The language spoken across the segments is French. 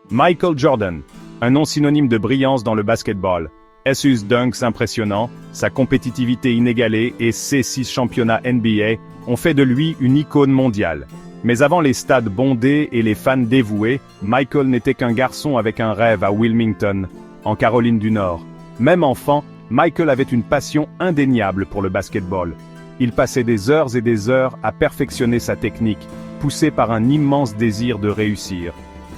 Michael Jordan, un nom synonyme de brillance dans le basketball. Ses dunks impressionnants, sa compétitivité inégalée et ses 6 championnats NBA ont fait de lui une icône mondiale. Mais avant les stades bondés et les fans dévoués, Michael n'était qu'un garçon avec un rêve à Wilmington, en Caroline du Nord. Même enfant, Michael avait une passion indéniable pour le basketball. Il passait des heures et des heures à perfectionner sa technique, poussé par un immense désir de réussir.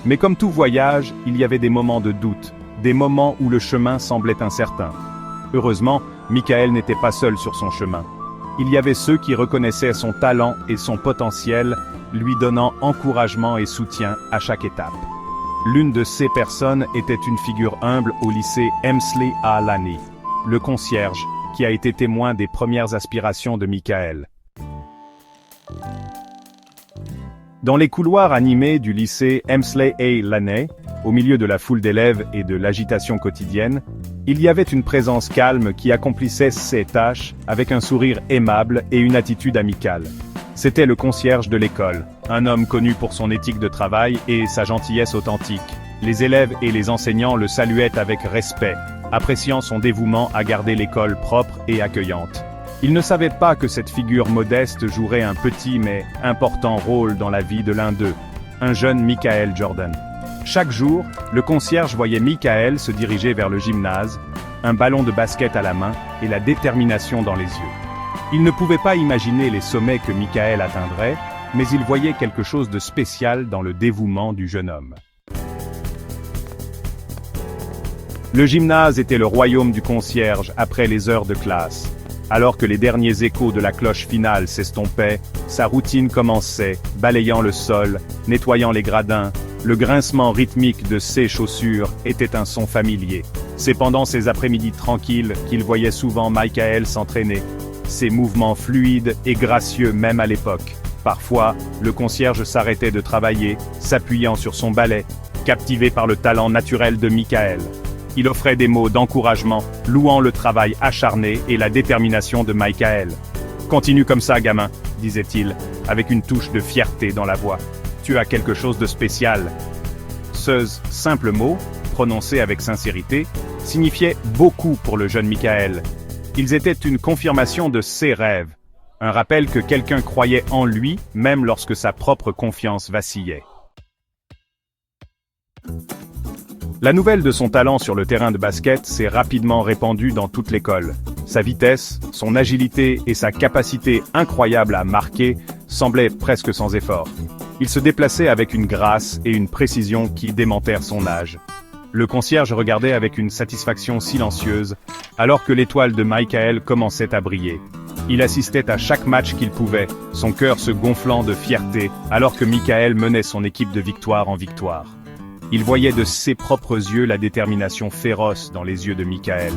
Mais comme tout voyage, il y avait des moments de doute, des moments où le chemin semblait incertain. Heureusement, Michael n'était pas seul sur son chemin. Il y avait ceux qui reconnaissaient son talent et son potentiel, lui donnant encouragement et soutien à chaque étape. L'une de ces personnes était une figure humble au lycée Emsley à Laney, le concierge, qui a été témoin des premières aspirations de Michael. Dans les couloirs animés du lycée Emsley à Laney, au milieu de la foule d'élèves et de l'agitation quotidienne, il y avait une présence calme qui accomplissait ses tâches avec un sourire aimable et une attitude amicale. C'était le concierge de l'école, un homme connu pour son éthique de travail et sa gentillesse authentique. Les élèves et les enseignants le saluaient avec respect, appréciant son dévouement à garder l'école propre et accueillante. Il ne savait pas que cette figure modeste jouerait un petit mais important rôle dans la vie de l'un d'eux, un jeune Michael Jordan. Chaque jour, le concierge voyait Michael se diriger vers le gymnase, un ballon de basket à la main et la détermination dans les yeux. Il ne pouvait pas imaginer les sommets que Michael atteindrait, mais il voyait quelque chose de spécial dans le dévouement du jeune homme. Le gymnase était le royaume du concierge après les heures de classe. Alors que les derniers échos de la cloche finale s'estompaient, sa routine commençait, balayant le sol, nettoyant les gradins. Le grincement rythmique de ses chaussures était un son familier. C'est pendant ces après-midi tranquilles qu'il voyait souvent Michael s'entraîner. Ses mouvements fluides et gracieux même à l'époque. Parfois, le concierge s'arrêtait de travailler, s'appuyant sur son balai, captivé par le talent naturel de Michael. Il offrait des mots d'encouragement, louant le travail acharné et la détermination de Michael. « Continue comme ça, gamin », disait-il, avec une touche de fierté dans la voix. « Tu as quelque chose de spécial. » Ce simple mot, prononcé avec sincérité, signifiait beaucoup pour le jeune Michael. Ils étaient une confirmation de ses rêves, un rappel que quelqu'un croyait en lui, même lorsque sa propre confiance vacillait. La nouvelle de son talent sur le terrain de basket s'est rapidement répandue dans toute l'école. Sa vitesse, son agilité et sa capacité incroyable à marquer semblaient presque sans effort. Il se déplaçait avec une grâce et une précision qui démentèrent son âge. Le concierge regardait avec une satisfaction silencieuse, alors que l'étoile de Michael commençait à briller. Il assistait à chaque match qu'il pouvait, son cœur se gonflant de fierté, alors que Michael menait son équipe de victoire en victoire. Il voyait de ses propres yeux la détermination féroce dans les yeux de Michael,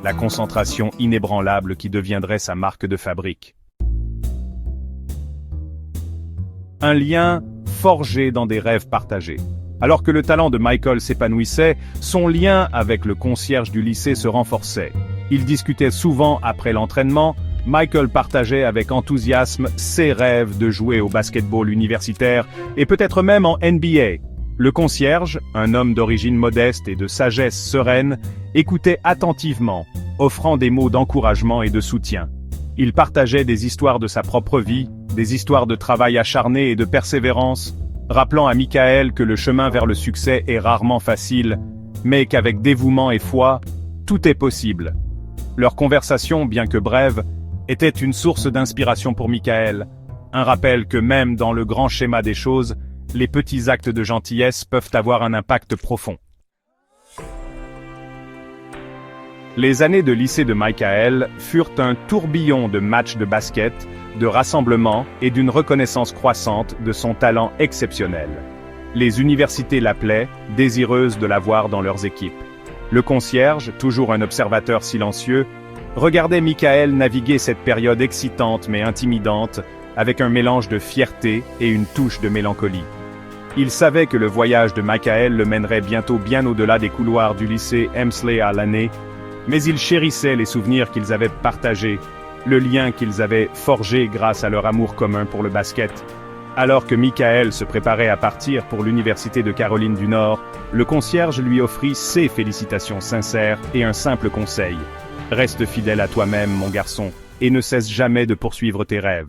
la concentration inébranlable qui deviendrait sa marque de fabrique. Un lien forgé dans des rêves partagés. Alors que le talent de Michael s'épanouissait, son lien avec le concierge du lycée se renforçait. Ils discutaient souvent après l'entraînement. Michael partageait avec enthousiasme ses rêves de jouer au basketball universitaire et peut-être même en NBA. Le concierge, un homme d'origine modeste et de sagesse sereine, écoutait attentivement, offrant des mots d'encouragement et de soutien. Il partageait des histoires de sa propre vie, des histoires de travail acharné et de persévérance, rappelant à Michael que le chemin vers le succès est rarement facile, mais qu'avec dévouement et foi, tout est possible. Leur conversation, bien que brève, était une source d'inspiration pour Michael, un rappel que même dans le grand schéma des choses, les petits actes de gentillesse peuvent avoir un impact profond. Les années de lycée de Michael furent un tourbillon de matchs de basket, de rassemblements et d'une reconnaissance croissante de son talent exceptionnel. Les universités l'appelaient, désireuses de l'avoir dans leurs équipes. Le concierge, toujours un observateur silencieux, regardait Michael naviguer cette période excitante mais intimidante, avec un mélange de fierté et une touche de mélancolie. Il savait que le voyage de Michael le mènerait bientôt bien au-delà des couloirs du lycée Emsley à Laney, mais il chérissait les souvenirs qu'ils avaient partagés, le lien qu'ils avaient forgé grâce à leur amour commun pour le basket. Alors que Michael se préparait à partir pour l'Université de Caroline du Nord, le concierge lui offrit ses félicitations sincères et un simple conseil. Reste fidèle à toi-même, mon garçon, et ne cesse jamais de poursuivre tes rêves.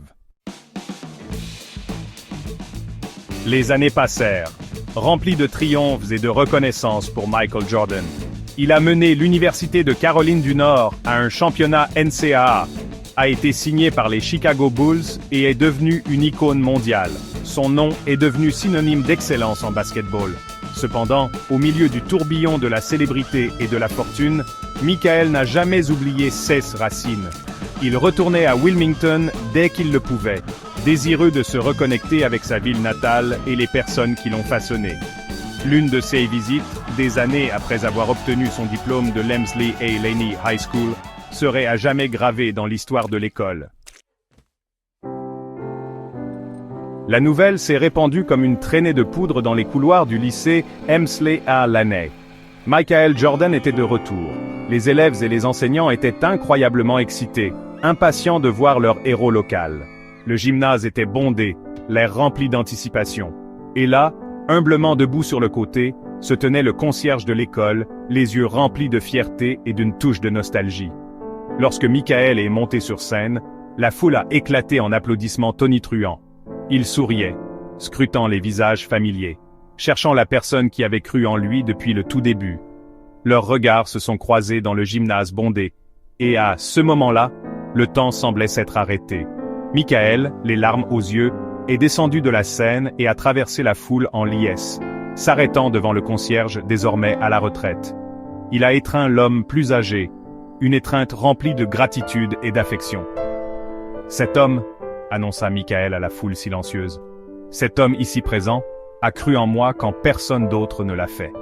Les années passèrent, remplies de triomphes et de reconnaissance pour Michael Jordan. Il a mené l'Université de Caroline du Nord à un championnat NCAA, a été signé par les Chicago Bulls et est devenu une icône mondiale. Son nom est devenu synonyme d'excellence en basketball. Cependant, au milieu du tourbillon de la célébrité et de la fortune, Michael n'a jamais oublié ses racines. Il retournait à Wilmington dès qu'il le pouvait, désireux de se reconnecter avec sa ville natale et les personnes qui l'ont façonné. L'une de ses visites, des années après avoir obtenu son diplôme de l'Emsley A. Laney High School, serait à jamais gravée dans l'histoire de l'école. La nouvelle s'est répandue comme une traînée de poudre dans les couloirs du lycée Emsley A. Laney. Michael Jordan était de retour. Les élèves et les enseignants étaient incroyablement excités, impatients de voir leur héros local. Le gymnase était bondé, l'air rempli d'anticipation. Et là, humblement debout sur le côté, se tenait le concierge de l'école, les yeux remplis de fierté et d'une touche de nostalgie. Lorsque Michael est monté sur scène, la foule a éclaté en applaudissements tonitruants. Il souriait, scrutant les visages familiers, cherchant la personne qui avait cru en lui depuis le tout début. Leurs regards se sont croisés dans le gymnase bondé, et à ce moment-là, le temps semblait s'être arrêté. Michael, les larmes aux yeux, est descendu de la scène et a traversé la foule en liesse, s'arrêtant devant le concierge désormais à la retraite. Il a étreint l'homme plus âgé, une étreinte remplie de gratitude et d'affection. « Cet homme, » annonça Michael à la foule silencieuse, « cet homme ici présent a cru en moi quand personne d'autre ne l'a fait.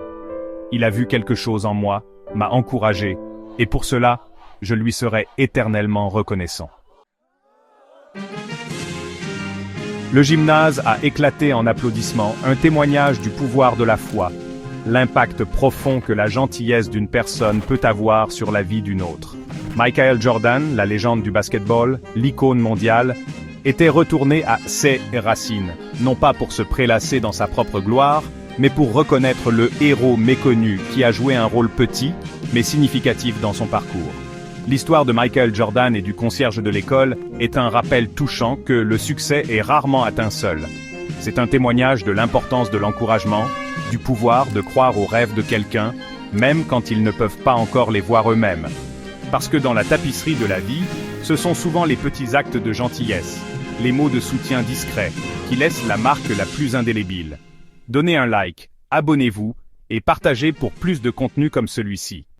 Il a vu quelque chose en moi, m'a encouragé, et pour cela, je lui serai éternellement reconnaissant. » Le gymnase a éclaté en applaudissements, un témoignage du pouvoir de la foi, l'impact profond que la gentillesse d'une personne peut avoir sur la vie d'une autre. Michael Jordan, la légende du basketball, l'icône mondiale, était retourné à ses racines, non pas pour se prélasser dans sa propre gloire, mais pour reconnaître le héros méconnu qui a joué un rôle petit, mais significatif dans son parcours. L'histoire de Michael Jordan et du concierge de l'école est un rappel touchant que le succès est rarement atteint seul. C'est un témoignage de l'importance de l'encouragement, du pouvoir de croire aux rêves de quelqu'un, même quand ils ne peuvent pas encore les voir eux-mêmes. Parce que dans la tapisserie de la vie, ce sont souvent les petits actes de gentillesse, les mots de soutien discrets, qui laissent la marque la plus indélébile. Donnez un like, abonnez-vous, et partagez pour plus de contenu comme celui-ci.